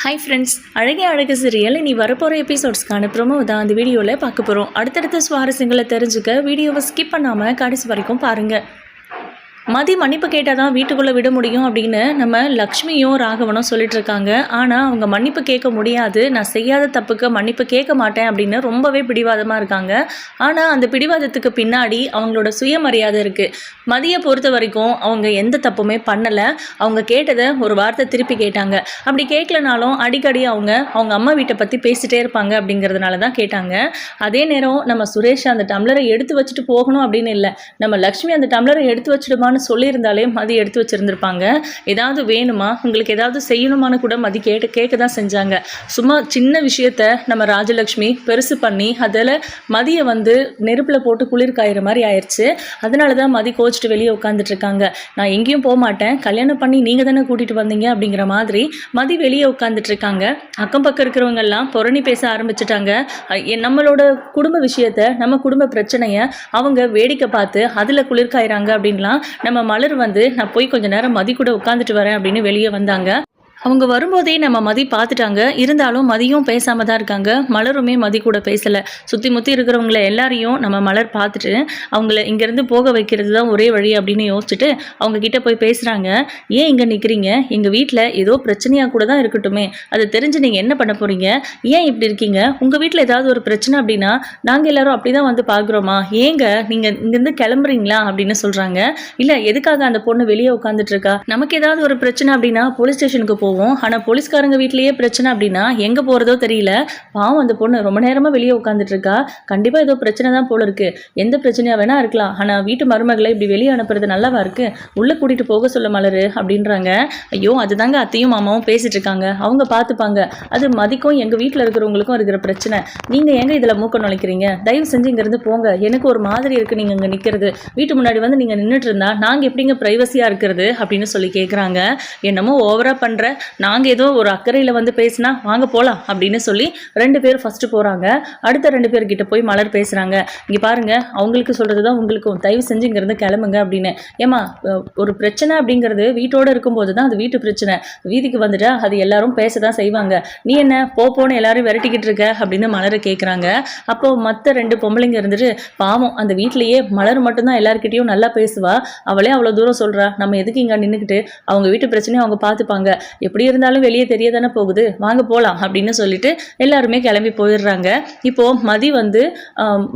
Hi friends, அழகே அழகு serial இனி வரப்போகிற எபிசோட்ஸ்க்கான ப்ரோமோ தான் அந்த வீடியோவில் பார்க்க போகிறோம். அடுத்தடுத்த சுவாரஸ்யங்களை தெரிஞ்சுக்க வீடியோவை ஸ்கிப் பண்ணாமல் கடைசி வரைக்கும் பாருங்கள். மதி மன்னிப்பு கேட்டால் தான் வீட்டுக்குள்ளே விட முடியும் அப்படின்னு நம்ம லக்ஷ்மியும் ராகவனும் சொல்லிட்டு இருக்காங்க. ஆனால் அவங்க மன்னிப்பு கேட்க முடியாது, நான் செய்யாத தப்புக்கு மன்னிப்பு கேட்க மாட்டேன் அப்படின்னு ரொம்பவே பிடிவாதமாக இருக்காங்க. ஆனால் அந்த பிடிவாதத்துக்கு பின்னாடி அவங்களோட சுயமரியாதை இருக்குது. மதியை பொறுத்த வரைக்கும் அவங்க எந்த தப்புமே பண்ணலை. அவங்க கேட்டதை ஒரு வார்த்தை திருப்பி கேட்டாங்க. அப்படி கேட்கலனாலும் அடிக்கடி அவங்க அம்மா வீட்டை பற்றி பேசிகிட்டே இருப்பாங்க அப்படிங்கிறதுனால தான் கேட்டாங்க. அதே நேரம் நம்ம சுரேஷ் அந்த டம்ளரை எடுத்து வச்சுட்டு போகணும் அப்படின்னு இல்லை, நம்ம லக்ஷ்மி அந்த டம்ளரை எடுத்து வச்சுடுமான்னு சொல்லியிருந்தாலே மதி எடுத்து வச்சுருந்துருப்பாங்க. ஏதாவது வேணுமா, உங்களுக்கு ஏதாவது செய்யணுமான்னு கூட மதி கேட்க தான் செஞ்சாங்க. சும்மா சின்ன விஷயத்த நம்ம ராஜலக்ஷ்மி பெருசு பண்ணி அதில் மதியை நெருப்பில் போட்டு குளிர் காயிற மாதிரி ஆயிடுச்சு. அதனால தான் மதி கோச்சிட்டு வெளியே உட்காந்துட்டு இருக்காங்க. நான் எங்கேயும் போக மாட்டேன், கல்யாணம் பண்ணி நீங்கள் தானே கூட்டிகிட்டு வந்தீங்க அப்படிங்கிற மாதிரி மதி வெளியே உட்காந்துட்டு இருக்காங்க. அக்கம் பக்கம் இருக்கிறவங்க எல்லாம் புரணி பேச ஆரம்பிச்சுட்டாங்க. நம்மளோட குடும்ப விஷயத்த, நம்ம குடும்ப பிரச்சனையை அவங்க வேடிக்கை பார்த்து அதில் குளிர் காயிறாங்க அப்படின்லாம் நம்ம மலர் நான் போய் கொஞ்ச நேரம் மதி கூட உட்காந்துட்டு வரேன் அப்படின்னு வெளியே வந்தாங்க. அவங்க வரும்போதே நம்ம மதி பார்த்துட்டாங்க. இருந்தாலும் மதியும் பேசாமல் தான் இருக்காங்க. மலருமே மதி கூட பேசலை. சுற்றி முற்றி இருக்கிறவங்கள எல்லாரையும் நம்ம மலர் பார்த்துட்டு அவங்கள இங்கேருந்து போக வைக்கிறது தான் ஒரே வழி அப்படின்னு யோசிச்சுட்டு அவங்க கிட்ட போய் பேசுகிறாங்க. ஏன் இங்கே நிற்கிறீங்க? எங்கள் வீட்டில் ஏதோ பிரச்சனையாக கூட தான் இருக்கட்டுமே, அதை தெரிஞ்சு நீங்கள் என்ன பண்ண போகிறீங்க? ஏன் இப்படி இருக்கீங்க? உங்கள் வீட்டில் ஏதாவது ஒரு பிரச்சனை அப்படின்னா நாங்கள் எல்லாரும் அப்படி தான் பார்க்குறோமா? ஏங்க நீங்கள் இங்கேருந்து கிளம்புறீங்களா அப்படின்னு சொல்கிறாங்க. இல்லை, எதுக்காக அந்த பொண்ணு வெளியே உட்காந்துட்டு இருக்கா? நமக்கு ஏதாவது ஒரு பிரச்சனை அப்படின்னா போலீஸ் ஸ்டேஷனுக்கு போவோம். ஆனால் போலீஸ்காரங்க வீட்லேயே பிரச்சனை அப்படின்னா எங்கே போகிறதோ தெரியல. பாவம், அந்த பொண்ணு ரொம்ப நேரமாக வெளியே உட்காந்துட்டு இருக்கா. கண்டிப்பாக ஏதோ பிரச்சனை தான் போல இருக்கு. எந்த பிரச்சனையாக வேணா இருக்கலாம். ஆனால் வீட்டு மருமகளை இப்படி வெளியே அனுப்புறது நல்லாவா இருக்கு? உள்ளே கூட்டிகிட்டு போக சொல்ல மலரு அப்படின்றாங்க. ஐயோ, அதுதாங்க அத்தையும் மாமாவும் பேசிட்டு இருக்காங்க, அவங்க பார்த்துப்பாங்க. அது மதிக்கும் எங்கள் வீட்டில் இருக்கிறவங்களுக்கும் இருக்கிற பிரச்சனை. நீங்கள் எங்கே இதில் மூக்க நுழைக்கிறீங்க? தயவு செஞ்சு இங்கேருந்து போங்க. எனக்கு ஒரு மாதிரி இருக்குது நீங்கள் இங்கே நிற்கிறது. வீட்டு முன்னாடி நீங்கள் நின்றுட்டு இருந்தா நாங்கள் எப்படிங்க ப்ரைவசியாக இருக்கிறது அப்படின்னு சொல்லி கேட்குறாங்க. என்னமோ ஓவராக பண்ணுற, நாங்கள் ஏதோ ஒரு அக்கறையில் பேசினா வாங்க போகலாம் அப்படின்னு சொல்லி 2 பேர் ஃபஸ்ட்டு போகிறாங்க. அடுத்த 2 பேர்கிட்ட போய் மலர் பேசுகிறாங்க. இங்கே பாருங்கள், அவங்களுக்கு சொல்கிறது தான் உங்களுக்கும், தயவு செஞ்சு இங்கேருந்து கிளம்புங்க அப்படின்னு. ஏமா, ஒரு பிரச்சனை அப்படிங்கிறது வீட்டோடு இருக்கும்போது தான் அது வீட்டு பிரச்சனை. வீதிக்கு வந்துட்டா அது எல்லாரும் பேச தான் செய்வாங்க. நீ என்ன போன்னு எல்லாரும் விரட்டிக்கிட்டு இருக்க அப்படின்னு மலரை கேட்குறாங்க. அப்போது மற்ற 2 பொம்பளைங்க இருந்துட்டு, பாவம் அந்த வீட்லேயே மலர் மட்டும்தான் எல்லாருக்கிட்டையும் நல்லா பேசுவா, அவளே அவ்வளோ தூரம் சொல்கிறா, நம்ம எதுக்கு இங்கே நின்றுக்கிட்டு? அவங்க வீட்டு பிரச்சனையை அவங்க பார்த்துப்பாங்க, எப்படி இருந்தாலும் வெளியே தெரிய தானே போகுது, வாங்க போகலாம் அப்படின்னு சொல்லிட்டு எல்லாருமே கிளம்பி போயிடுறாங்க. இப்போது மதி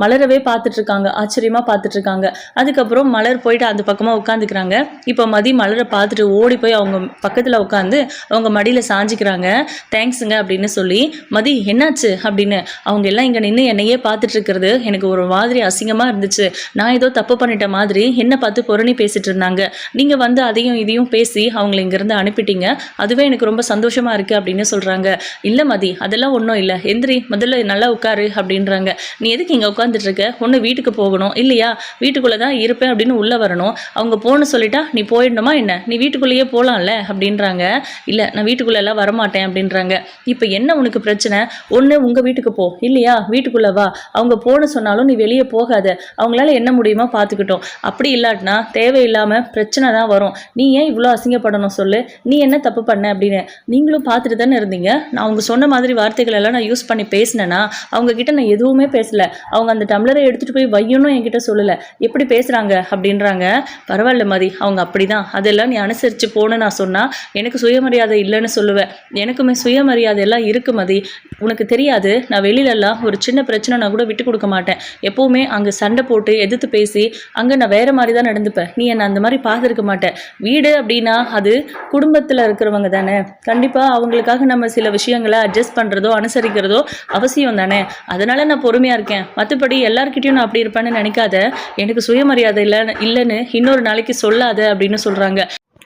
மலரவே பார்த்துட்டு இருக்காங்க, ஆச்சரியமாக பார்த்துட்டு இருக்காங்க. அதுக்கப்புறம் மலர் போயிட்டு அந்த பக்கமாக உட்காந்துக்கிறாங்க. இப்போ மதி மலரை பார்த்துட்டு ஓடி போய் அவங்க பக்கத்தில் உட்காந்து அவங்க மடியில் சாஞ்சிக்கிறாங்க. தேங்க்ஸுங்க அப்படின்னு சொல்லி. மதி, என்னாச்சு அப்படின்னு. அவங்க எல்லாம் இங்கே நின்று என்னையே பார்த்துட்டு இருக்கிறது எனக்கு ஒரு மாதிரி அசிங்கமாக இருந்துச்சு. நான் ஏதோ தப்பு பண்ணிட்ட மாதிரி என்னை பார்த்து புரணி பேசிட்டு இருந்தாங்க. நீங்கள் அதையும் இதையும் பேசி அவங்கள இங்கேருந்து அனுப்பிட்டீங்க. அதுவே எனக்கு ரொம்ப சந்தோஷமா இருக்கு அப்படின்னு சொல்றாங்க. இல்ல மதி, அதெல்லாம் ஒன்றும் இல்லை, எந்திரி, முதல்ல நல்லா உட்காரு அப்படின்றாங்க. நீ எதுக்கு இங்கே உட்காந்துட்டு இருக்க? ஒன்று வீட்டுக்கு போகணும் இல்லையா? வீட்டுக்குள்ளே தான் இருப்பேன் அப்படின்னு உள்ளே வரணும். அவங்க போன்னு சொல்லிட்டா நீ போயிடணுமா என்ன? நீ வீட்டுக்குள்ளேயே போகலாம்ல அப்படின்றாங்க. இல்லை, நான் வீட்டுக்குள்ளெல்லாம் வரமாட்டேன் அப்படின்றாங்க. இப்போ என்ன உனக்கு பிரச்சனை? ஒன்று உங்கள் வீட்டுக்கு போ, இல்லையா வீட்டுக்குள்ளே வா. அவங்க போன்னு சொன்னாலும் நீ வெளியே போகாத, அவங்களால என்ன முடியுமோ பார்த்துக்கிட்டோம். அப்படி இல்லாட்டினா தேவையில்லாமல் பிரச்சனை தான் வரும். நீ ஏன் இவ்வளோ அசிங்கப்படணும் சொல்லு? நீ என்ன தப்பு பண்ண அப்படின்னு நீங்களும் பார்த்துட்டு தானே இருந்தீங்க. நான் அவங்க சொன்ன மாதிரி வார்த்தைகள் எல்லாம் நான் யூஸ் பண்ணி பேசினேன்னா அவங்க கிட்ட நான் எதுவுமே பேசலை. அவங்க அந்த டம்ளரை எடுத்துகிட்டு போய் வையணும் என்கிட்ட சொல்லலை. எப்படி பேசுகிறாங்க அப்படின்றாங்க. பரவாயில்ல மதி, அவங்க அப்படி தான், அதெல்லாம் நீ அனுசரித்து போன்னு நான் சொன்னால் எனக்கு சுயமரியாதை இல்லைன்னு சொல்லுவேன். எனக்குமே சுயமரியாதை எல்லாம் இருக்குது மதி, உனக்கு தெரியாது. நான் வெளியிலலாம் ஒரு சின்ன பிரச்சனை நான் கூட விட்டு கொடுக்க மாட்டேன். எப்போவுமே அங்கே சண்டை போட்டு எதிர்த்து பேசி அங்கே நான் வேறு மாதிரி தான் நடந்துப்பேன். நீ என்னை அந்த மாதிரி பார்த்துருக்க மாட்டேன். வீடு அப்படின்னா அது குடும்பத்தில் இருக்கிறவங்க தானே, கண்டிப்பாக அவங்களுக்காக நம்ம சில விஷயங்களை அட்ஜஸ்ட் பண்ணுறதோ அனுசரிக்கிறதோ அவசியம் தானே. அதனால நான் பொறுமையாக இருக்கேன். மற்றபடி எல்லார்கிட்டையும் நான் அப்படி இருப்பேன்னு நினைக்காத. எனக்கு சுயமரியாதை இல்லைன்னு இன்னொரு நாளைக்கு சொல்லாத அப்படின்னு சொல்கிறாங்க.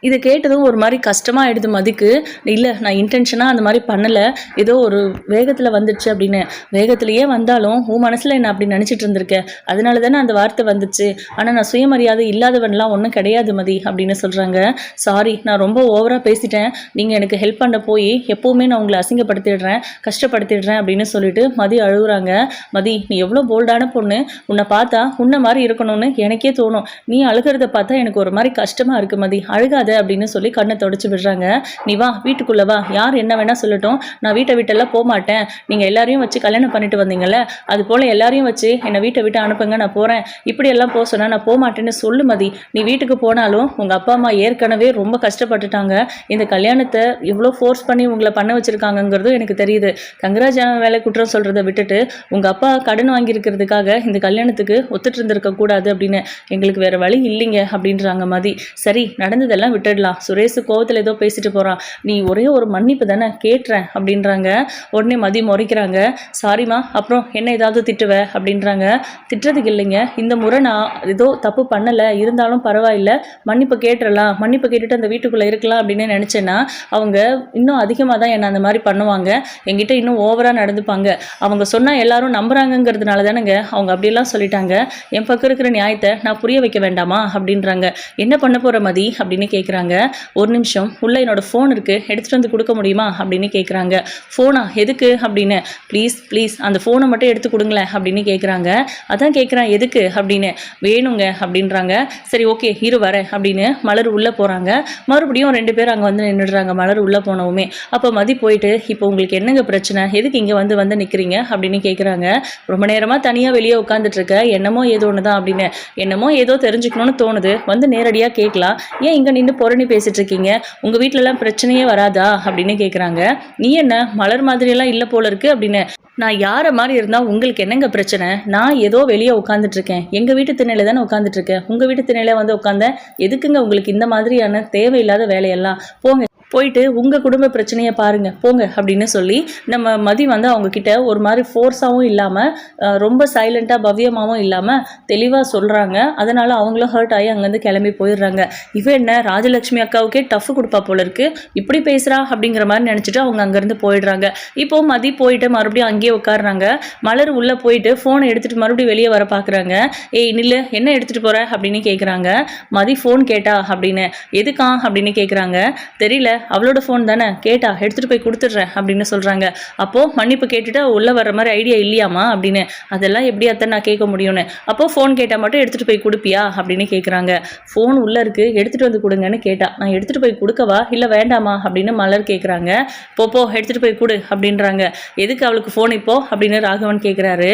இதை கேட்டதும் ஒரு மாதிரி கஷ்டமாகிடுது மதிக்கு. இல்லை, நான் இன்டென்ஷனாக அந்த மாதிரி பண்ணலை, ஏதோ ஒரு வேகத்தில் வந்துடுச்சு அப்படின்னு. வேகத்திலேயே வந்தாலும் உன் மனசில் என்ன அப்படி நினச்சிட்டு இருந்திருக்கேன், அதனால தானே அந்த வார்த்தை வந்துச்சு. ஆனால் நான் சுயமரியாதை இல்லாதவன்லாம் ஒன்றும் கிடையாது மதி அப்படின்னு சொல்கிறாங்க. சாரி, நான் ரொம்ப ஓவராக பேசிட்டேன். நீங்கள் எனக்கு ஹெல்ப் பண்ண போய் எப்போவுமே நான் உங்களை அசிங்கப்படுத்திடுறேன், கஷ்டப்படுத்திடுறேன் அப்படின்னு சொல்லிட்டு மதி அழுகுறாங்க. மதி, நீ எவ்வளோ போல்டான பொண்ணு, உன்னை பார்த்தா உன்னை மாதிரி இருக்கணும்னு எனக்கே தோணும். நீ அழுகிறத பார்த்தா எனக்கு ஒரு மாதிரி கஷ்டமாக இருக்குது மதி, அழுகாத அழாத அப்படின்னு சொல்லி கண்ணை தொடச்சி விடுறாங்க. நீ வா வீட்டுக்குள்ள வா, யார் என்ன வேணா சொல்லட்டும், நான் வீட்டை விட்டெல்லாம் போக மாட்டேன். நீங்க எல்லாரையும் வச்சு கல்யாணம் பண்ணிட்டு வந்தீங்கல்ல, அது போல எல்லாரையும் வச்சு என்னை வீட்டை விட்டு அனுப்புங்க, நான் போறேன். இப்படி எல்லாம் போக சொன்னா நான் போக மாட்டேன்னு சொல்லு மதி. நீ வீட்டுக்கு போனாலும் உங்க அப்பா அம்மா ஏற்கனவே ரொம்ப கஷ்டப்பட்டுட்டாங்க. இந்த கல்யாணத்தை இவ்வளோ ஃபோர்ஸ் பண்ணி உங்களை பண்ண வச்சிருக்காங்கிறதும் எனக்கு தெரியுது. தங்கராஜ் வேலை குற்றம் சொல்றதை விட்டுட்டு உங்க அப்பா கடன் வாங்கியிருக்கிறதுக்காக இந்த கல்யாணத்துக்கு ஒத்துட்டு இருந்திருக்க கூடாது அப்படின்னு எங்களுக்கு வேற வழி இல்லைங்க அப்படின்றாங்க மதி. சரி நடந்ததெல்லாம் விட்டுடலாம், சுரேஷ் கோவத்தில் ஏதோ பேசிட்டு போறான், நீ ஒரே ஒரு மன்னிப்பு தானே கேட்டுறேன் அப்படின்றாங்க. உடனே மதி முறைக்கிறாங்க. சாரிம்மா, அப்புறம் என்ன ஏதாவது திட்டுவ அப்படின்றாங்க. திட்டுறதுக்கு இல்லைங்க, இந்த முறை நான் ஏதோ தப்பு பண்ணலை, இருந்தாலும் பரவாயில்ல, மன்னிப்பு கேட்டுறலாம், மன்னிப்பு கேட்டுட்டு அந்த வீட்டுக்குள்ளே இருக்கலாம் அப்படின்னு நினச்சேன்னா அவங்க இன்னும் அதிகமாக தான் என்னை அந்த மாதிரி பண்ணுவாங்க, என்கிட்ட இன்னும் ஓவராக நடந்துப்பாங்க. அவங்க சொன்னால் எல்லாரும் நம்புறாங்கங்கிறதுனால தானேங்க அவங்க அப்படியெல்லாம் சொல்லிட்டாங்க. என் பக்கம் இருக்கிற நியாயத்தை நான் புரிய வைக்க வேண்டாமா அப்படின்றாங்க. என்ன பண்ண போகிற மதி அப்படின்னு கேட்குறாங்க. ஒரு நிமிஷம், உள்ள என்னோட ஃபோன் இருக்குது, எடுத்துகிட்டு வந்து கொடுக்க முடியுமா அப்படின்னு கேட்குறாங்க. ஃபோனா எதுக்கு அப்படின்னு. ப்ளீஸ் ப்ளீஸ் அந்த ஃபோனை மட்டும் எடுத்து கொடுங்களேன் அப்படின்னு கேட்குறாங்க. அதான் கேட்குறான் எதுக்கு அப்படின்னு. வேணுங்க அப்படின்றாங்க. சரி ஓகே இரு வரேன் அப்படின்னு மலர் உள்ளே போகிறாங்க. மறுபடியும் 2 பேர் அங்கே வந்து நின்றுடுறாங்க மலர் உள்ளே போனவுமே. அப்போ மதி போயிட்டு, இப்போ உங்களுக்கு என்னங்க பிரச்சனை, எதுக்கு இங்கே வந்து நிற்கிறீங்க அப்படின்னு கேட்குறாங்க. ரொம்ப நேரமாக தனியாக வெளியே உட்காந்துட்டு இருக்க, என்னமோ ஏதோ ஒன்று தான் அப்படின்னு. என்னமோ ஏதோ தெரிஞ்சுக்கணும்னு தோணுது, வந்து நேரடியாக கேட்கலாம், ஏன் இங்கே நின்று புரணி பேசிட்டு இருக்கீங்க, உங்கள் வீட்டிலலாம் பிரச்சனையே வராதா அப்படின்னு கேட்குறாங்க. நீ என்ன மலர் மாதிரியெல்லாம் இல்லை போல இருக்கு அப்படின்னு. நான் யாரை மாதிரி இருந்தால் உங்களுக்கு என்னங்க பிரச்சனை, நான் ஏதோ வெளியே உட்காந்துட்டு இருக்கேன், எங்கள் வீட்டு திண்ணையில தானே உட்காந்துட்டு இருக்கேன், உங்கள் வீட்டு திண்ணையில வந்து உட்காந்தேன், எதுக்குங்க உங்களுக்கு இந்த மாதிரியான தேவையில்லாத வேலையெல்லாம், போங்க போயிட்டு உங்கள் குடும்ப பிரச்சனையை பாருங்கள் போங்க அப்படின்னு சொல்லி நம்ம மதி வந்து அவங்கக்கிட்ட ஒரு மாதிரி ஃபோர்ஸாகவும் இல்லாமல் ரொம்ப சைலண்ட்டாக பவ்யமாகவும் இல்லாமல் தெளிவாக சொல்கிறாங்க. அதனால் அவங்களும் ஹர்ட் ஆகி அங்கேருந்து கிளம்பி போயிடுறாங்க. இவன் என்ன ராஜலட்சுமி அக்காவுக்கே டஃப் கொடுப்பா போல இருக்குது, இப்படி பேசுகிறா அப்படிங்கிற மாதிரி நினச்சிட்டு அவங்க அங்கேருந்து போயிடுறாங்க. இப்போது மதி போயிட்டு மறுபடியும் அங்கேயே உட்காடுறாங்க. மலர் உள்ளே போயிட்டு ஃபோனை எடுத்துகிட்டு மறுபடியும் வெளியே வர பார்க்குறாங்க. ஏய் நில்லு, என்ன எடுத்துகிட்டு போகிற அப்படின்னு கேட்குறாங்க. மதி ஃபோன் கேட்டா அப்படின்னு. எதுக்கா அப்படின்னு கேட்குறாங்க. தெரியல, அவளோட ஃபோன் தானே, கேட்டா எடுத்துகிட்டு போய் கொடுத்துட்றேன் அப்படின்னு சொல்கிறாங்க. அப்போது மன்னிப்பு கேட்டுட்டு உள்ளே வர்ற மாதிரி ஐடியா இல்லையாமா அப்படின்னு. அதெல்லாம் எப்படி அத்தை நான் கேட்க முடியும்னு. அப்போது ஃபோன் கேட்டால் மட்டும் எடுத்துகிட்டு போய் கொடுப்பியா அப்படின்னு கேட்குறாங்க. ஃபோன் உள்ளே இருக்குது, எடுத்துகிட்டு வந்து கொடுங்கன்னு கேட்டா. நான் எடுத்துகிட்டு போய் கொடுக்கவா இல்லை வேண்டாமா அப்படின்னு மலர் கேட்குறாங்க. போ எடுத்துகிட்டு போய் கொடு அப்படின்றாங்க. எதுக்கு அவளுக்கு ஃபோன் இப்போ அப்படின்னு ராகவன் கேட்குறாரு.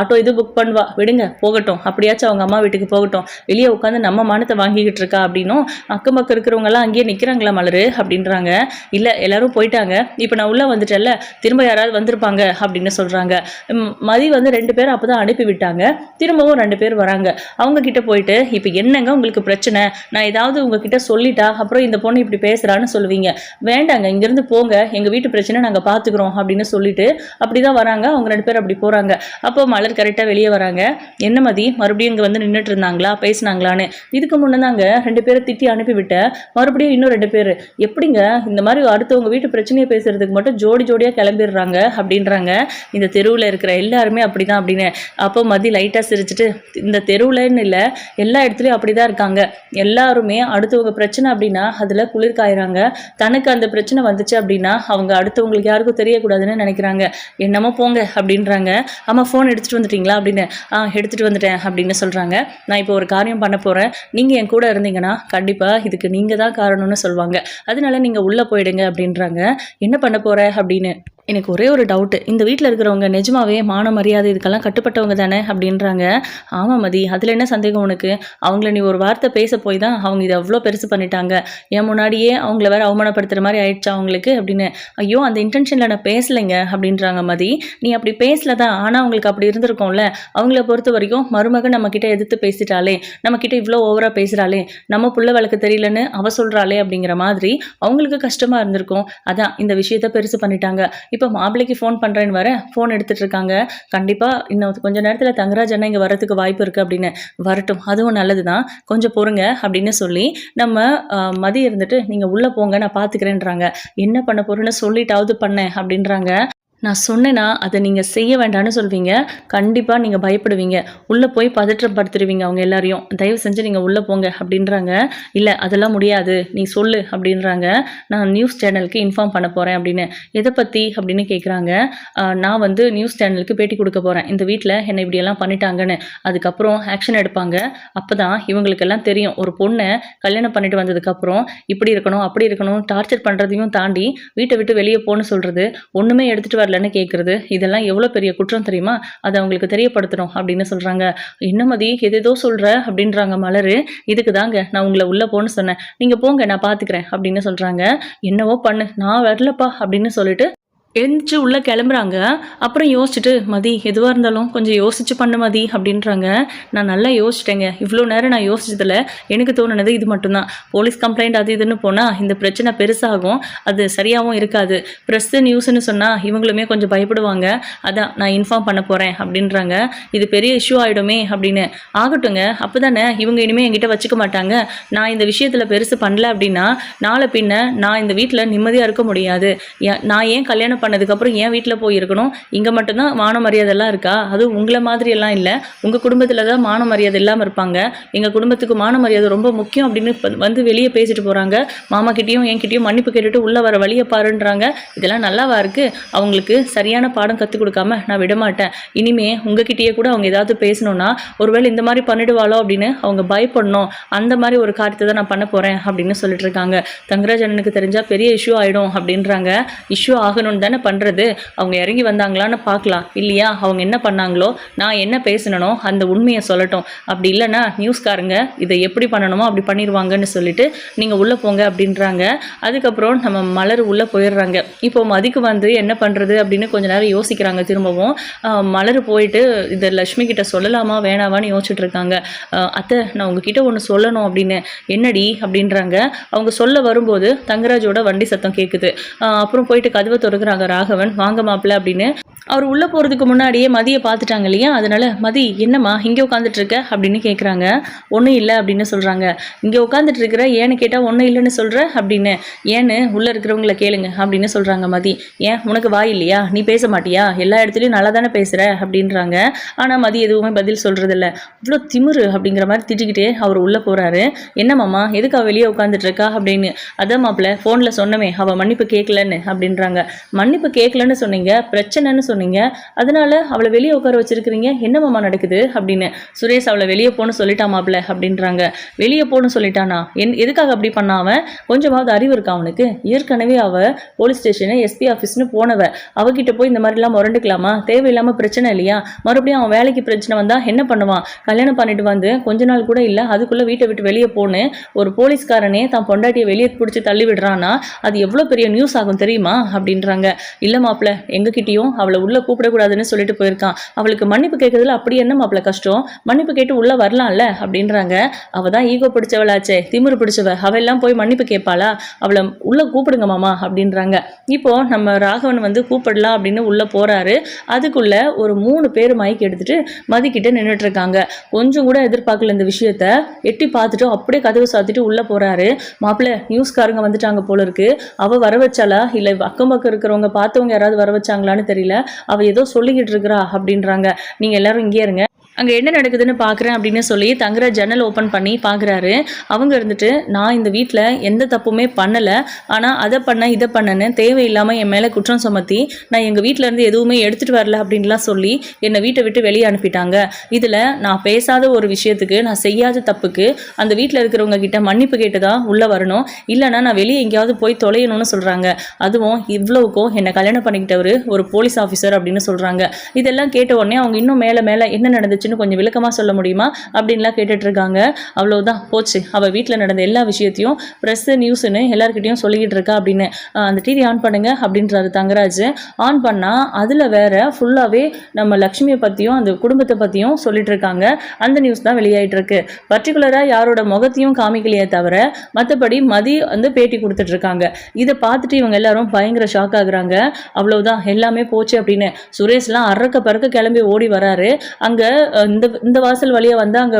ஆட்டோ இது புக் பண்ணுவா, விடுங்க போகட்டும், அப்படியாச்சும் அவங்க அம்மா வீட்டுக்கு போகட்டும், வெளியே உட்காந்து நம்ம மானத்தை வாங்கிக்கிட்டு இருக்கா அப்படின்னும். அக்கம் பக்கம் இருக்கிறவங்கலாம் அங்கேயே நிற்கிறாங்களா மலர் அப்படின்றாங்க. இல்லை எல்லாரும் போயிட்டாங்க, இப்போ நான் உள்ளே வந்துட்டேன்ல, திரும்ப யாராவது வந்திருப்பாங்க அப்படின்னு சொல்கிறாங்க. மதி வந்து 2 பேர் அப்போ தான் அனுப்பி விட்டாங்க. திரும்பவும் 2 பேர் வராங்க. அவங்க கிட்ட போயிட்டு, இப்போ என்னங்க உங்களுக்கு பிரச்சனை, நான் ஏதாவது உங்ககிட்ட சொல்லிட்டா அப்புறம் இந்த பொண்ணு இப்படி பேசுகிறான்னு சொல்லுவீங்க, வேண்டாங்க இங்கேருந்து போங்க, எங்கள் வீட்டு பிரச்சனை நாங்கள் பார்த்துக்குறோம் அப்படின்னு சொல்லிட்டு அப்படி தான் வராங்க. அவங்க 2 பேர் அப்படி போகிறாங்க. அப்போ மலர் கரெக்டாக வெளியே வராங்க. என்ன மதி மறுபடியும் இங்கே வந்து நின்றுட்டு இருந்தாங்களா, பேசினாங்களான்னு. இதுக்கு முன்னே தாங்க 2 பேரை திட்டி அனுப்பிவிட்டேன், மறுபடியும் இன்னும் 2 பேர் எப்படிங்க இந்த மாதிரி அடுத்தவங்க வீட்டு பிரச்சனையை பேசுறதுக்கு மட்டும் ஜோடியாக கிளம்பிடுறாங்க அப்படின்றாங்க. இந்த தெருவில் இருக்கிற எல்லாருமே அப்படிதான் அப்படின்னு. அப்போ மதி லைட்டாக சிரிச்சுட்டு, இந்த தெருவுலன்னு இல்லை எல்லா இடத்துலையும் அப்படிதான் இருக்காங்க, எல்லாருமே அடுத்தவங்க பிரச்சனை அப்படின்னா அதில் குளிர்காயிறாங்க, தனக்கு அந்த பிரச்சனை வந்துச்சு அப்படின்னா அவங்க அடுத்தவங்களுக்கு யாருக்கும் தெரியக்கூடாதுன்னு நினைக்கிறாங்க. என்னமோ போங்க அப்படின்றாங்க. ஆமாம் ஃபோன் எடுத்துகிட்டு வந்துட்டீங்களா அப்படின்னு. எடுத்துகிட்டு வந்துட்டேன் அப்படின்னு சொல்கிறாங்க. நான் இப்போ ஒரு காரியம் பண்ண போகிறேன், நீங்கள் என் கூட இருந்தீங்கன்னா கண்டிப்பாக இதுக்கு நீங்கள் தான் காரணம்னு சொல்லுவாங்க, அதனால நீங்கள் உள்ளே போயிடுங்க அப்படின்றாங்க. என்ன பண்ண போகிற அப்படின்னு. எனக்கு ஒரே ஒரு டவுட்டு, இந்த வீட்டில் இருக்கிறவங்க நிஜமாவே மான மரியாதை இதுக்கெல்லாம் கட்டுப்பட்டவங்க தானே அப்படின்றாங்க. ஆமாம் மதி, அதில் என்ன சந்தேகம் உனக்கு, அவங்கள நீ ஒரு வார்த்தை பேச போய் தான் அவங்க இதை அவ்வளோ பெருசு பண்ணிட்டாங்க, என் முன்னாடியே அவங்கள வேறு அவமானப்படுத்துகிற மாதிரி ஆயிடுச்சா அவங்களுக்கு அப்படின்னு. ஐயோ அந்த இன்டென்ஷனில் நான் பேசலைங்க அப்படின்றாங்க மதி. நீ அப்படி பேசல தான், ஆனால் அவங்களுக்கு அப்படி இருந்திருக்கோம்ல, அவங்கள பொறுத்த வரைக்கும் மருமகன் நம்மக்கிட்ட எதிர்த்து பேசிட்டாலே, நம்மக்கிட்ட இவ்வளோ ஓவராக பேசுகிறாளே, நம்ம புள்ள வழக்கு தெரியலன்னு அவ சொல்கிறாளே அப்படிங்கிற மாதிரி அவங்களுக்கு கஷ்டமாக இருந்திருக்கும். அதான் இந்த விஷயத்த பெருசு பண்ணிட்டாங்க. இப்போ மாப்பிள்ளைக்கு ஃபோன் பண்ணுறேன்னு வர ஃபோன் எடுத்துகிட்டு இருக்காங்க. கண்டிப்பாக இன்னும் கொஞ்சம் நேரத்தில் தங்கராஜ் அண்ணா இங்கே வரதுக்கு வாய்ப்பு இருக்குது அப்படின்னு. வரட்டும், அதுவும் நல்லது தான், கொஞ்சம் பொறுங்க அப்படின்னு சொல்லி நம்ம மதி இருந்துட்டு நீங்கள் உள்ளே போங்க நான் பார்த்துக்கிறேன்றாங்க. என்ன பண்ண போகிறேன்னு சொல்லிட்டாவது பண்ணேன் அப்படின்றாங்க. நான் சொன்னேன்னா, அத நீங்க செய்ய வேண்டான்னு சொல்வீங்க. கண்டிப்பா நீங்க பயப்படுவீங்க. உள்ள போய் பதற்றப்படுத்திருவீங்க அவங்க எல்லாரையும். "தயவு செஞ்சு நீங்க உள்ள போங்க" அப்படின்றாங்க. "இல்ல அதெல்லாம் முடியாது. நீ சொல்லு" அப்படின்றாங்க. "நான் நியூஸ் சேனலுக்கு இன்ஃபார்ம் பண்ண போறேன்" அப்படின்னு. "எத பத்தி?" அப்படின்னு கேட்குறாங்க. நான் வந்து நியூஸ் சேனலுக்கு பேட்டி குடுக்க போறேன். இந்த வீட்ல என்ன இப்படியெல்லாம் பண்ணிட்டாங்கன்னு. அதுக்கப்புறம் ஆக்ஷன் எடுப்பாங்க. அப்பதான் இவங்களுக்கெல்லாம் தெரியும். ஒரு பொண்ண கல்யாணம் பண்ணிட்டு வந்ததுக்கப்புறம், இப்படி இருக்கணும், அப்படி இருக்கணும், டார்ச்சர் பண்றதையும் தாண்டி, வீட்ட விட்டு வெளிய போன்னு சொல்றது, ஒண்ணுமே எடுத்துட்டு வரலன்னு கேட்கறது, இதெல்லாம் எவ்வளோ பெரிய குற்றம் தெரியுமா? அத அவங்களுக்கு தெரியப்படுத்தணும் அப்படின்னு சொல்றாங்க. "என்ன மதி ஏதேதோ சொல்ற" அப்படின்றாங்க மலரு. "இதுக்கு தாங்க நான் உங்கள உள்ள போன்னு சொன்னேன். நீங்க போங்க நான் பார்த்துக்கிறேன்" அப்படின்னு சொல்றாங்க. "என்னவோ பண்ணு, நான் வரலப்பா" அப்படின்னு சொல்லிட்டு எழுந்துச்சு உள்ள கிளம்புறாங்க. அப்புறம் யோசிச்சுட்டு, "மதி எதுவா இருந்தாலும் கொஞ்சம் யோசிச்சு பண்ணு மதி" அப்படின்றாங்க. "நான் நல்லா யோசிச்சிட்டேங்க. இவ்ளோ நேரம் நான் யோசிச்சதுல எனக்கு தோணுனது இது மட்டும் தான். போலீஸ் கம்ப்ளைண்ட் அது இதுன்னு போனா இந்த பிரச்சனை பெருசாகும். அது சரியாவும் இருக்காது. பிரஸ்ஸு, நியூஸ்ன்னு சொன்னா இவங்களுமே கொஞ்சம் பயப்படுவாங்க. அதான் நான் இன்ஃபார்ம் பண்ண போறேன்" அப்படின்றாங்க. "இது பெரிய இஷ்யூ ஆயிடுமே" அப்படின்னு. "ஆகட்டுங்க. அப்பதானே இவங்க இனிமே என்கிட்ட வச்சுக்க மாட்டாங்க. நான் இந்த விஷயத்துல பெருசு பண்ணல அப்படின்னா, நாள பின்ன நான் இந்த வீட்ல நிம்மதியா இருக்க முடியாது. நான் ஏன் கல்யாணம் பண்ணதுக்கப்புறம் என் வீட்டில் போய் இருக்கணும். இங்கே மட்டும்தான் மான மரியாதைலாம் இருக்கா? அதுவும் உங்களை மாதிரியெல்லாம் இல்லை. உங்கள் குடும்பத்தில் தான் மான மரியாதை இல்லாமல் இருப்பாங்க. எங்கள் குடும்பத்துக்கு மான மரியாதை ரொம்ப முக்கியம் அப்படின்னு வந்து வெளியே பேசிட்டு போகிறாங்க. மாமா கிட்டேயும் என்கிட்டயும் மன்னிப்பு கேட்டுட்டு உள்ளே வர வழியை பாருன்றாங்க. இதெல்லாம் நல்லாவா இருக்குது? அவங்களுக்கு சரியான பாடம் கற்றுக் கொடுக்காம நான் விடமாட்டேன். இனிமே உங்ககிட்டயே கூட அவங்க ஏதாவது பேசணும்னா, ஒருவேளை இந்த மாதிரி பண்ணிடுவாளோ அப்படின்னு அவங்க பயப்படணும். அந்த மாதிரி ஒரு காரியத்தை தான் நான் பண்ண போகிறேன் அப்படின்னு சொல்லிட்டு இருக்காங்க. தங்கராஜ் அண்ணனுக்கு தெரிஞ்சால் பெரிய இஷ்யூ ஆகிடும் அப்படின்றாங்க. இஷ்யூ ஆகணும்னு தானே பண்ணுறது. அவங்க இறங்கி வந்தாங்களான்னு பார்க்கலாம். இல்லையா அவங்க என்ன பண்ணாங்களோ, நான் என்ன பேசணுனோ அந்த உண்மையை சொல்லட்டும். அப்படி இல்லைன்னா நியூஸ்காரங்க இதை எப்படி பண்ணணுமோ அப்படி பண்ணிடுவாங்கன்னு சொல்லிட்டு நீங்கள் உள்ளே போங்க அப்படின்றாங்க. அதுக்கப்புறம் நம்ம மலர் உள்ளே போயிடுறாங்க. இப்போ மதிக்கு வந்து என்ன பண்ணுறது அப்படின்னு கொஞ்ச நேரம் யோசிக்கிறாங்க. திரும்பவும் மலர் போயிட்டு இதை லக்ஷ்மி கிட்ட சொல்லலாமா வேணாவான்னு யோசிச்சுட்டு இருக்காங்க. "அத்தை நான் உங்ககிட்ட ஒன்று சொல்லணும்" அப்படின்னு. "என்னடி?" அப்படின்றாங்க. அவங்க சொல்ல வரும்போது தங்கராஜோட வண்டி சத்தம் கேட்குது. அப்புறம் போயிட்டு கதவை திறக்குறாங்க ராகவன். "வாங்க மாப்பிள்ள" அப்படின்னு. அவர் உள்ளே போகிறதுக்கு முன்னாடியே மதியை பார்த்துட்டாங்க இல்லையா, அதனால "மதி என்னம்மா இங்கே உட்காந்துட்டு இருக்க" அப்படின்னு கேட்குறாங்க. "ஒன்றும் இல்லை" அப்படின்னு சொல்கிறாங்க. "இங்கே உட்காந்துட்டு இருக்கிற, ஏன்னு கேட்டால் ஒன்றும் இல்லைன்னு சொல்கிற" அப்படின்னு. "ஏன்னு உள்ளே இருக்கிறவங்கள கேளுங்க" அப்படின்னு சொல்கிறாங்க மதி. "ஏன் உனக்கு வாய் இல்லையா? நீ பேச மாட்டியா? எல்லா இடத்துலையும் நல்லா தானே பேசுகிற" அப்படின்றாங்க. ஆனால் மதி எதுவுமே பதில் சொல்கிறதில்ல. இவ்வளோ திமிரு அப்படிங்கிற மாதிரி திட்டிக்கிட்டே அவர் உள்ளே போகிறாரு. "என்னம்மாம்மா எதுக்கு அவள் வெளியே உட்காந்துட்டு இருக்கா" அப்படின்னு. "அதான் மாப்பிள்ள ஃபோனில் சொன்னமே அவள் மன்னிப்பு கேட்கலன்னு" அப்படின்றாங்க. "மன்னிப்பு கேட்கலன்னு சொன்னீங்க, பிரச்சனைன்னு சொன்னீங்க, அதனால அவளை வெளியே உட்கார வச்சிருக்கிறீங்க, என்னமாமா நடக்குது" அப்படின்னு. "சுரேஷ் அவளை வெளியே போன்னு சொல்லிட்டான் மாப்பிள்ள" அப்படின்றாங்க. "வெளியே போன்னு சொல்லிட்டானா? எதுக்காக அப்படி பண்ணா அவன்? கொஞ்சமாவது அறிவு இருக்கா அவனுக்கு? ஏற்கனவே அவ போலீஸ் ஸ்டேஷனு எஸ்பி ஆஃபீஸ்னு போனவ. அவகிட்ட போய் இந்த மாதிரிலாம் முரண்டுக்கலாமா? தேவையில்லாமல் பிரச்சனை இல்லையா? மறுபடியும் அவன் வேலைக்கு பிரச்சனை வந்தா என்ன பண்ணுவான்? கல்யாணம் பண்ணிட்டு வந்து கொஞ்ச நாள் கூட இல்லை, அதுக்குள்ளே வீட்டை விட்டு வெளியே போன்னு ஒரு போலீஸ்காரனே தான் பொண்டாட்டியை வெளியே பிடிச்சி தள்ளி விடுறான்னா அது எவ்வளோ பெரிய நியூஸ் ஆகும் தெரியுமா" அப்படின்றாங்க. "இல்லை மாப்பிள்ள எங்ககிட்டயும் அவளை உள்ளே கூப்பிடக்கூடாதுன்னு சொல்லிட்டு போயிருக்கான். அவளுக்கு மன்னிப்பு கேட்கறதுல அப்படி என்ன மாப்பிள்ள கஷ்டம்? மன்னிப்பு கேட்டு உள்ளே வரலாம்ல" அப்படின்றாங்க. "அவள் தான் ஈகோ பிடிச்சவளாச்சே, திமிரு பிடிச்சவ, அவெல்லாம் போய் மன்னிப்பு கேட்பாளா? அவளை உள்ளே கூப்பிடுங்க மாமா" அப்படின்றாங்க. இப்போ நம்ம ராகவன் வந்து கூப்பிடலாம் அப்படின்னு உள்ளே போகிறாரு. அதுக்குள்ள ஒரு 3 பேர் மைக் எடுத்துட்டு மதிக்கிட்ட நின்றுட்டு இருக்காங்க. கொஞ்சம் கூட எதிர்பார்க்கல இந்த விஷயத்த. எட்டி பார்த்துட்டு அப்படியே கதவு சாத்திட்டு உள்ளே போகிறாரு. "மாப்பிள்ள நியூஸ்காரங்க வந்துட்டாங்க போல இருக்கு. அவள் வர வச்சாலா இல்லை அக்கம் பக்கம் இருக்கிறவங்க பார்த்தவங்க யாராவது வர வச்சாங்களான்னு தெரியல. அவள் ஏதோ சொல்லிக்கிட்டு இருக்கிறா" அப்படின்றாங்க. "நீங்கள் எல்லாரும் இங்கே இருங்க, அங்கே என்ன நடக்குதுன்னு பார்க்குறேன்" அப்படின்னு சொல்லி தங்கராஜ் ஜன்னல் ஓப்பன் பண்ணி பார்க்குறாரு. அவங்க இருந்துட்டு, "நான் இந்த வீட்டில் எந்த தப்புமே பண்ணலை, ஆனால் அதை பண்ண இதை பண்ணேன்னு தேவையில்லாமல் என் மேலே குற்றம் சுமத்தி நான் எங்கள் வீட்டிலேருந்து எதுவுமே எடுத்துகிட்டு வரல அப்படின்லாம் சொல்லி என்னை வீட்டை விட்டு வெளியே அனுப்பிட்டாங்க. இதில் நான் பேசாத ஒரு விஷயத்துக்கு, நான் செய்யாத தப்புக்கு அந்த வீட்டில் இருக்கிறவங்க கிட்ட மன்னிப்பு கேட்டு தான் உள்ளே வரணும், இல்லைனா நான் வெளியே எங்கேயாவது போய் தொலையணும்னு சொல்கிறாங்க. அதுவும் இவ்வளவுக்கும் என்னை கல்யாணம் பண்ணிக்கிட்டவர் ஒரு போலீஸ் ஆஃபீஸர்" அப்படின்னு சொல்கிறாங்க. இதெல்லாம் கேட்ட உடனே அவங்க இன்னும் மேலே மேலே என்ன நடந்துச்சு கொஞ்சம் விளக்கமா சொல்ல முடியுமா அப்படின்லாம் கேட்டுட்டு இருக்காங்க. "அவ்வளவுதான் போச்சு, அவ வீட்டில் நடந்த எல்லா விஷயத்தையும் பிரஸ் நியூஸ்ன்னு எல்லார்கிட்டையும் சொல்லிக்கிட்டு இருக்கா" அப்படின்னு. "அந்த டிவி ஆன் பண்ணுங்க" அப்படின்றாரு தங்கராஜ். ஆன் பண்ணா அதுல வேற ஃபுல்லாவே நம்ம லக்ஷ்மியை பத்தியும் அந்த குடும்பத்தை பத்தியும் சொல்லிட்டு இருக்காங்க. அந்த நியூஸ் தான் வெளியாயிட்டு இருக்கு. பர்டிகுலரா யாரோட முகத்தையும் காமிக்கலையே தவிர மற்றபடி மதி வந்து பேட்டி கொடுத்துட்டு இருக்காங்க. இதை பார்த்துட்டு இவங்க எல்லாரும் பயங்கர ஷாக் ஆகுறாங்க. "அவ்வளவுதான் எல்லாமே போச்சு" அப்படின்னு. சுரேஷ்லாம் அறக்க பறக்க கிளம்பி ஓடி வராரு. அங்க இந்த வாசல் வழியா வந்து அங்க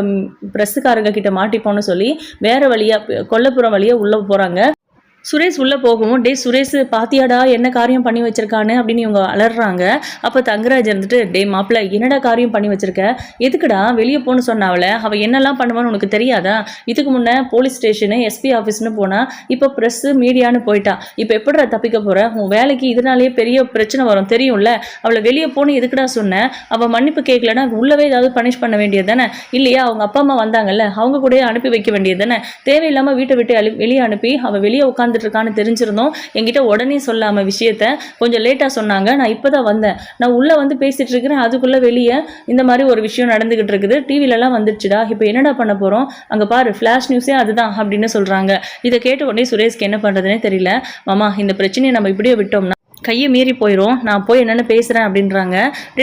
பிரஸ்ஸுக்காரங்க கிட்ட மாட்டிப்போன்னு சொல்லி வேற வழியா கொல்லப்புறம் வழியா உள்ள போறாங்க. சுரேஷ் உள்ளே போகவும், டே சுரேஷ் பாத்தியாடா என்ன காரியம் பண்ணி வச்சிருக்கான்னு அப்படின்னு இவங்க அலறாங்க. அப்போ தங்கராஜ் இருந்துட்டு, டே மாப்பிள்ள என்னடா காரியம் பண்ணி வச்சிருக்க, எதுக்குடா வெளியே போன்னு சொன்னாவல, அவள் என்னெல்லாம் பண்ணுவான்னு உனக்கு தெரியாதா, இதுக்கு முன்னே போலீஸ் ஸ்டேஷனு எஸ்பி ஆஃபீஸ்னு போனா இப்போ ப்ரெஸ்ஸு மீடியான்னு போயிட்டா, இப்போ எப்படிடா தப்பிக்க போற, உன் வேலைக்கு இதனாலேயே பெரிய பிரச்சனை வரும் தெரியும்ல, அவளை வெளியே போன்னு எதுக்குடா சொன்னேன், அவள் மன்னிப்பு கேட்கலன்னா உள்ளவே ஏதாவது பனிஷ் பண்ண வேண்டியது தானே, இல்லையா அவங்க அப்பா அம்மா வந்தாங்கல்ல அவங்க கூட அனுப்பி வைக்க வேண்டியது தானே, தேவையில்லாமல் வீட்டை விட்டு வெளியே அனுப்பி அவள் வெளியே உட்காந்துட்டு இருக்கான்னு தெரிஞ்சிருந்தோம், என்கிட்ட உடனே சொல்லாம விஷயத்த கொஞ்சம் லேட்டா சொன்னாங்க, நான் இப்பதான் வந்தேன், நான் உள்ள வந்து பேசிட்டு இருக்கிறேன், அதுக்குள்ள வெளியே இந்த மாதிரி ஒரு விஷயம் நடந்துகிட்டு இருக்குது, டிவிலலாம் வந்துடுச்சுடா, இப்போ என்னடா பண்ண போறோம், அங்க பாரு ஃபிளாஷ் நியூஸே அதுதான் அப்படின்னு சொல்றாங்க. இதை கேட்ட உடனே சுரேஷ்க்கு என்ன பண்றதுன்னே தெரியல. மாமா இந்த பிரச்சனையை நம்ம இப்படியே விட்டோம்னா கையை மீறி போயிடும், நான் போய் என்னென்ன பேசுகிறேன் அப்படின்றாங்க.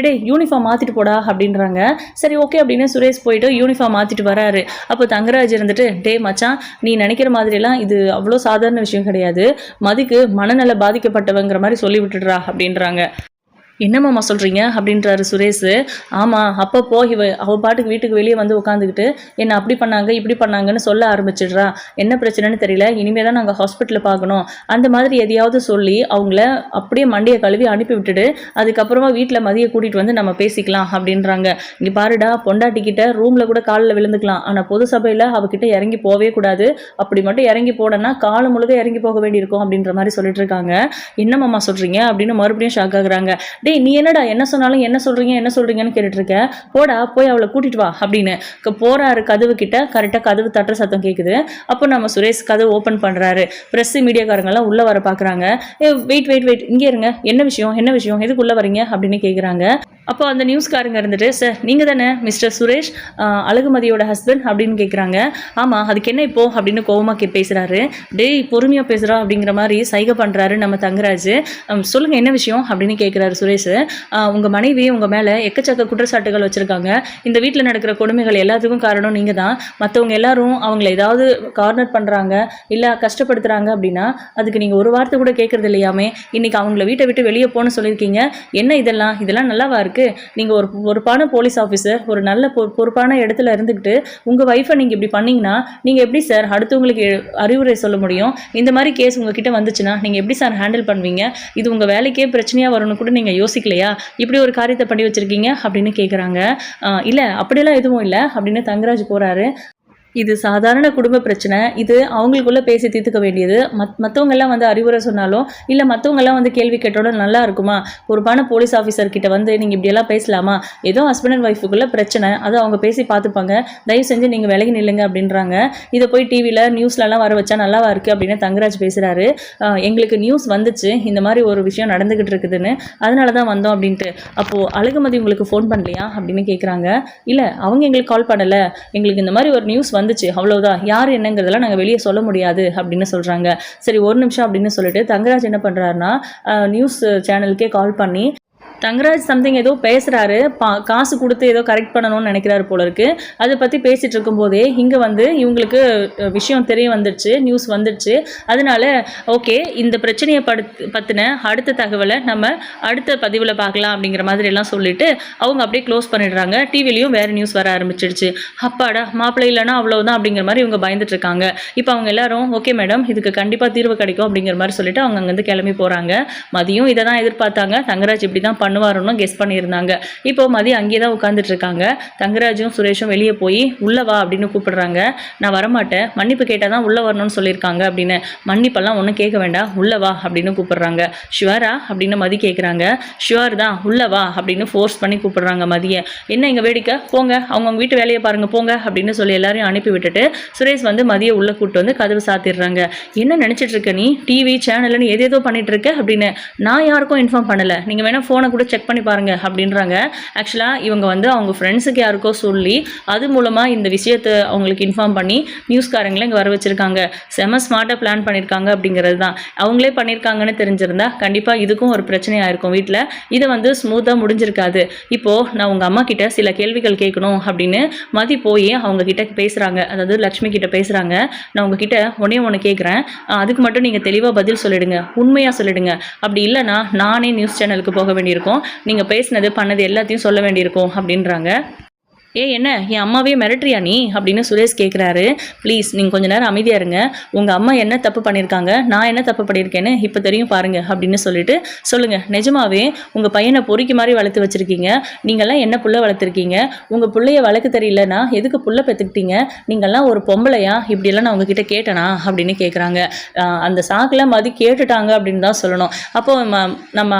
டே யூனிஃபார்ம் மாற்றிட்டு போடா அப்படின்றாங்க. சரி ஓகே அப்படின்னு சுரேஷ் போயிட்டு யூனிஃபார்ம் மாற்றிட்டு வராரு. அப்போ தங்கராஜ் இருந்துட்டு, டே மச்சான் நீ நினைக்கிற மாதிரிலாம் இது அவ்வளோ சாதாரண விஷயம் கிடையாது, மதிக்கு மனநல பாதிக்கப்பட்டவங்கிற மாதிரி சொல்லி விட்டுடுறா அப்படின்றாங்க. என்னம்மாம்மா சொல்கிறீங்க அப்படின்றாரு சுரேஷ். ஆமாம் அப்பப்போ அவள் பாட்டுக்கு வீட்டுக்கு வெளியே வந்து உட்காந்துக்கிட்டு என்னை அப்படி பண்ணாங்க இப்படி பண்ணாங்கன்னு சொல்ல ஆரம்பிச்சிடுறா, என்ன பிரச்சனைன்னு தெரியல, இனிமேல் தான் நாங்கள் ஹாஸ்பிட்டலில் பார்க்கணும், அந்த மாதிரி எதையாவது சொல்லி அவங்கள அப்படியே மண்டையை கழுவி அனுப்பி விட்டுட்டு அதுக்கப்புறமா வீட்டில் மதியை கூட்டிகிட்டு வந்து நம்ம பேசிக்கலாம் அப்படின்றாங்க. இங்கே பாருடா பொண்டாட்டிக்கிட்ட ரூமில் கூட காலில் விழுந்துக்கலாம், ஆனால் பொது சபையில் அவகிட்ட இறங்கி போகவே கூடாது, அப்படி மட்டும் இறங்கி போடனா காலம் முழுக்க இறங்கி போக வேண்டியிருக்கும் அப்படின்ற மாதிரி சொல்லிட்டு இருக்காங்க. என்னம்மாம்மா சொல்கிறீங்க அப்படின்னு மறுபடியும் ஷாக் ஆகுறாங்க. டேய் நீ என்னடா என்ன சொன்னாலும் என்ன சொல்கிறீங்கன்னு கேட்டுட்டு இருக்க, போடா போய் அவளை கூட்டிட்டு வா அப்படின்னு போறாரு. கதவு கிட்ட கரெக்டாக கதவு தட்டுற சத்தம் கேட்குது. அப்போ நம்ம சுரேஷ் கதவு ஓப்பன் பண்ணுறாரு. ப்ரெஸ் மீடியாக்காரங்கெல்லாம் உள்ளே வர பார்க்குறாங்க. வெயிட் இங்கே இருங்க, என்ன விஷயம் எதுக்கு உள்ளே வரீங்க அப்படின்னு கேட்குறாங்க. அப்போ அந்த நியூஸ்காரங்க இருந்துட்டு, சார் நீங்கள் தானே மிஸ்டர் சுரேஷ் அழகுமதியோட ஹஸ்பண்ட் அப்படின்னு கேட்குறாங்க. ஆமாம் அதுக்கு என்ன இப்போ அப்படின்னு கோவமாக பேசுகிறாரு. டேய் பொறுமையாக பேசுகிறா அப்படிங்கிற மாதிரி சைகை பண்ணுறாரு நம்ம தங்கராஜ். சொல்லுங்கள் என்ன விஷயம் அப்படின்னு கேட்குறாரு சுரேஷ். உங்கள் மனைவி உங்கள் மேலே எக்கச்சக்க குற்றச்சாட்டுகள் வச்சுருக்காங்க, இந்த வீட்டில் நடக்கிற கொடுமைகள் எல்லாத்துக்கும் காரணம் நீங்கள் தான், மற்றவங்க எல்லாரும் அவங்கள ஏதாவது கார்னர் பண்ணுறாங்க இல்லை கஷ்டப்படுத்துகிறாங்க அப்படின்னா அதுக்கு நீங்கள் ஒரு வார்த்தை கூட கேட்குறது இல்லையாமே, இன்றைக்கி அவங்கள வீட்டை விட்டு வெளியே போகணும்னு சொல்லியிருக்கீங்க, என்ன இதெல்லாம் நல்லாவா இருக்குது, நீங்கள் ஒரு பொறுப்பான போலீஸ் ஆஃபீஸர் ஒரு நல்ல பொறுப்பான இடத்துல இருந்துக்கிட்டு உங்கள் ஒய்ஃபை நீங்கள் இப்படி பண்ணிங்கன்னா நீங்கள் எப்படி சார் அடுத்தவங்களுக்கு அறிவுரை சொல்ல முடியும், இந்த மாதிரி கேஸ் உங்ககிட்ட வந்துச்சுன்னா நீங்கள் எப்படி சார் ஹேண்டில் பண்ணுவீங்க, இது உங்கள் வேலைக்கே பிரச்சனையாக வரும்னு கூட நீங்கள் யோசிக்கலையா, இப்படி ஒரு காரியத்தை பண்ணி வச்சிருக்கீங்க அப்படின்னு கேட்குறாங்க. இல்லை அப்படியெல்லாம் எதுவும் இல்லை அப்படின்னு தங்கராஜ் போகிறாரு. இது சாதாரண குடும்ப பிரச்சனை, இது அவங்களுக்குள்ளே பேசி தீர்த்துக்க வேண்டியது, மற்றவங்கெல்லாம் வந்து அறிவுரை சொன்னாலும் இல்லை மற்றவங்கெல்லாம் வந்து கேள்வி கேட்டோட நல்லா இருக்குமா, பொறுப்பான போலீஸ் ஆஃபீஸர்கிட்ட வந்து நீங்கள் இப்படியெல்லாம் பேசலாமா, ஏதோ ஹஸ்பண்ட் அண்ட் ஒய்ஃபுக்குள்ளே பிரச்சனை அதை அவங்க பேசி பார்த்துப்பாங்க, தயவு செஞ்சு நீங்கள் விலகி நில்லுங்க அப்படின்றாங்க. இதை போய் டிவியில் நியூஸ்லலாம் வர வச்சா நல்லாவா இருக்குது அப்படின்னு தங்கராஜ் பேசுகிறாரு. எங்களுக்கு நியூஸ் வந்துச்சு இந்த மாதிரி ஒரு விஷயம் நடந்துக்கிட்டு இருக்குதுன்னு, அதனால தான் வந்தோம் அப்படின்ட்டு. அப்போது அழகுமதி உங்களுக்கு ஃபோன் பண்ணலையா அப்படின்னு கேட்குறாங்க. இல்லை அவங்க எங்களுக்கு கால் பண்ணலை, எங்களுக்கு இந்த மாதிரி ஒரு நியூஸ் வந்துச்சு அவ்வளவுதான், யார் என்னங்கிறதெல்லாம் நாங்கள் வெளியே சொல்ல முடியாது அப்படின்னு சொல்கிறாங்க. சரி ஒரு நிமிஷம் அப்படின்னு சொல்லிட்டு தங்கராஜ் என்ன பண்ணுறாருன்னா நியூஸ் சேனலுக்கே கால் பண்ணி தங்கராஜ் சம்திங் ஏதோ பேசுகிறாரு, காசு கொடுத்து ஏதோ கரெக்ட் பண்ணணும்னு நினைக்கிறாரு போல இருக்கு. அதை பற்றி பேசிகிட்டு இருக்கும்போதே இங்கே வந்து இவங்களுக்கு விஷயம் தெரிய வந்துடுச்சு, நியூஸ் வந்துடுச்சு, அதனால ஓகே இந்த பிரச்சனையை பற்றின அடுத்த தகவலை நம்ம அடுத்த பதிவில் பார்க்கலாம் அப்படிங்கிற மாதிரி எல்லாம் சொல்லிட்டு அவங்க அப்படியே க்ளோஸ் பண்ணிடுறாங்க. டிவிலையும் வேறு நியூஸ் வர ஆரம்பிச்சிடுச்சு. அப்பாடா மாப்பிள்ளை இல்லைனா அவ்வளோதான் அப்படிங்கிற மாதிரி இவங்க பயந்துட்டு இருக்காங்க. இப்போ அவங்க எல்லாரும் ஓகே மேடம் இதுக்கு கண்டிப்பாக தீர்வு கிடைக்கும் அப்படிங்கிற மாதிரி சொல்லிட்டு அவங்க அங்கேருந்து கிளம்பி போகிறாங்க. மதியம் இதை தான் எதிர்பார்த்தாங்க, தங்கராஜ் இப்படி தான் பண்ணுவாருன்னு கெஸ் பண்ணியிருந்தாங்க. இப்போ மதியம் அங்கேயே தான் உட்காந்துட்டு இருக்காங்க. தங்கராஜும் சுரேஷும் வெளியே போய் உள்ள வா அப்படின்னு கூப்பிடுறாங்க. நான் வரமாட்டேன், மன்னிப்பு கேட்டால் தான் உள்ளே வரணும்னு சொல்லியிருக்காங்க அப்படின்னு. மன்னிப்பெல்லாம் ஒன்றும் கேட்க வேண்டாம், உள்ள வா அப்படின்னு கூப்பிடுறாங்க. ஷுவரா அப்படின்னு மதி கேட்குறாங்க. ஷுவர் தான், உள்ள வா அப்படின்னு ஃபோர்ஸ் பண்ணி கூப்பிடுறாங்க மதியை. என்ன இங்கே வேடிக்கை, போங்க அவங்க வீட்டு வேலையை பாருங்க போங்க அப்படின்னு சொல்லி எல்லாரையும் அனுப்பி விட்டுட்டு சுரேஷ் வந்து மதியை உள்ளே கூப்பிட்டு வந்து கதவு சாத்திடுறாங்க. என்ன நினச்சிட்டு இருக்க நீ, டிவி சேனல்னு ஏதேதோ பண்ணிட்டு இருக்க அப்படின்னு. நான் யாருக்கும் இன்ஃபார்ம் பண்ணலை, நீங்கள் வேணால் ஃபோனை கூட செக் பண்ணி பாருங்க அப்படின்றாங்க. ஆக்சுவலாக இவங்க வந்து அவங்க ஃப்ரெண்ட்ஸுக்கு யாருக்கோ சொல்லி அது மூலமாக இந்த விஷயத்தை அவங்களுக்கு இன்ஃபார்ம் பண்ணி நியூஸ்காரங்களை இங்கே வர வச்சுருக்காங்க. செம ஸ்மார்ட்டாக பிளான் பண்ணியிருக்காங்க அப்படிங்கிறது தான். அவங்களே பண்ணியிருக்காங்கன்னு தெரிஞ்சிருந்தா கண்டிப்பாக இதுக்கும் ஒரு பிரச்சனையாக இருக்கும் வீட்டில். இதை வந்து ஸ்மூத்தாக முடிஞ்சிருக்காது. இப்போது நான் உங்கள் அம்மா கிட்ட சில கேள்விகள் கேட்கணும் அப்படின்னு மதி போய் அவங்க கிட்ட பேசுகிறாங்க. அதாவது லட்சுமி கிட்ட பேசுகிறாங்க. நான் உங்ககிட்ட ஒன்று கேட்குறேன், அதுக்கு மட்டும் நீங்கள் தெளிவாக பதில் சொல்லிடுங்க, உண்மையாக சொல்லிடுங்க. அப்படி இல்லைனா நானே நியூஸ் சேனலுக்கு போக வேண்டியிருக்கும், நீங்கள் பேசினது பண்ணது எல்லாத்தையும் சொல்ல வேண்டியிருக்கும் அப்படின்றாங்க. என்ன என் அம்மாவே மிரட்டுறியா நீ அப்படின்னு சுரேஷ் கேட்குறாரு. ப்ளீஸ் நீங்கள் கொஞ்ச நேரம் அமைதியாக இருங்க. உங்கள் அம்மா என்ன தப்பு பண்ணியிருக்காங்க, நான் என்ன தப்பு பண்ணியிருக்கேன்னு இப்போ தெரியும் பாருங்க அப்படின்னு சொல்லிட்டு சொல்லுங்கள். நிஜமாவே உங்கள் பையனை பொறிக்கு மாதிரி வளர்த்து வச்சுருக்கீங்க. நீங்கள்லாம் என்ன புள்ள வளர்த்துருக்கீங்க? உங்கள் பிள்ளைய வளர்க்க தெரியலனா எதுக்கு புள்ள பெற்றுக்கிட்டீங்க? நீங்கள்லாம் ஒரு பொம்பளையா? இப்படியெல்லாம் நான் உங்ககிட்ட கேட்டேனா அப்படின்னு கேட்குறாங்க. அந்த சாக்கில் மதி கேட்டுட்டாங்க அப்படின்னு தான் சொல்லணும். அப்போ நம்ம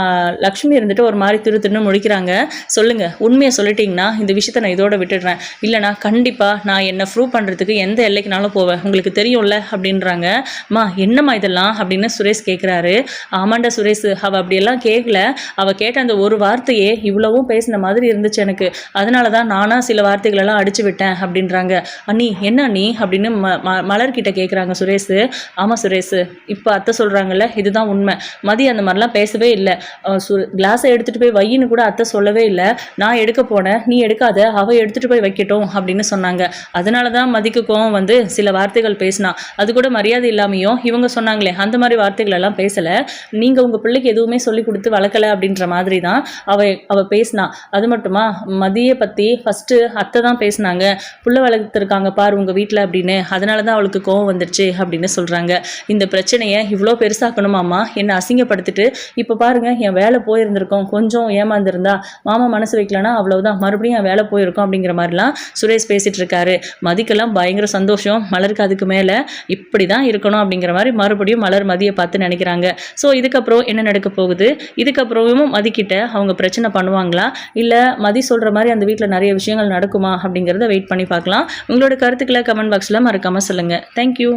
லக்ஷ்மி இருந்துட்டு ஒரு மாதிரி திருன்னு முடிக்கிறாங்க. சொல்லுங்கள், உண்மையை சொல்லிட்டீங்கன்னா இந்த விஷயத்தை நான் இதோட விட்டுடுறேன். இல்லைனா கண்டிப்பாக நான் என்னை ப்ரூவ் பண்ணுறதுக்கு எந்த எல்லைக்குனாலும் போவேன், உங்களுக்கு தெரியும்ல அப்படின்றாங்க. அம்மா என்னம்மா இதெல்லாம் அப்படின்னு சுரேஷ் கேட்குறாரு. ஆமாண்டா சுரேஷ், அவள் அப்படியெல்லாம் கேட்கல. அவள் கேட்ட அந்த ஒரு வார்த்தையே இவ்வளவும் பேசின மாதிரி இருந்துச்சு எனக்கு. அதனால தான் நானாக சில வார்த்தைகளெல்லாம் அடிச்சு விட்டேன் அப்படின்றாங்க. அண்ணி என்ன அண்ணி அப்படின்னு மலர்கிட்ட கேட்குறாங்க சுரேஷ். ஆமாம் சுரேஷ், இப்போ அத்தை சொல்கிறாங்கல்ல, இதுதான் உண்மை. மதி அந்த மாதிரிலாம் பேசவே இல்லை. கிளாஸை எடுத்துகிட்டு போய் வையின்னு கூட அத்தை சொல்லவே இல்லை. நான் எடுக்க போனேன், நீ எடுக்காத, அவள் எடுத்துகிட்டு போய் வைக்கட்டும் அப்படின்னு சொன்னாங்க. அதனால தான் மதிக்கு கோவம் வந்து சில வார்த்தைகள் பேசினா. அது கூட மரியாதை இல்லாமையும் இவங்க சொன்னாங்களே அந்த மாதிரி வார்த்தைகள் எல்லாம் பேசலை. நீங்கள் உங்கள் பிள்ளைக்கு எதுவுமே சொல்லி கொடுத்து வளர்க்கலை அப்படின்ற மாதிரி தான் அவள் பேசினா. அது மட்டுமா, மதியை பற்றி ஃபஸ்ட்டு அத்தை தான் பேசினாங்க. புள்ள வளர்த்துருக்காங்க பார் உங்கள் வீட்டில் அப்படின்னு, அதனால தான் அவளுக்கு கோவம் வந்துடுச்சு அப்படின்னு சொல்கிறாங்க. இந்த பிரச்சனையை இவ்வளோ பெருசாக்கணுமாம்மா, என்னை அசிங்கப்படுத்திட்டு இப்போ பாருங்கள் என் வேலை போயிருந்திருக்கோம், கொஞ்சம் ஏமாந்துருந்தா மாமா மனசு வைக்கலன்னா அவ்வளவுதான், மறுபடியும் என் வேலை போயிருக்கோம் அப்படிங்கிற மாதிரிலாம் சுரேஷ் பேசிகிட்டு இருக்காரு. மதிக்கெல்லாம் பயங்கர சந்தோஷம். மலருக்கு அதுக்கு மேலே இப்படி தான் இருக்கணும் அப்படிங்கிற மாதிரி மறுபடியும் மலர் மதியை பார்த்து நினைக்கிறாங்க. ஸோ இதுக்கப்புறம் என்ன நடக்க போகுது? இதுக்கப்புறமும் மதிக்கிட்ட அவங்க பிரச்சனை பண்ணுவாங்களா, இல்லை மதி சொல்கிற மாதிரி அந்த வீட்டில் நிறைய விஷயங்கள் நடக்குமா அப்படிங்கிறத வெயிட் பண்ணி பார்க்கலாம். உங்களோட கருத்துக்களை கமெண்ட் பாக்ஸில் மறக்காமல் சொல்லுங்கள். தேங்க்யூ.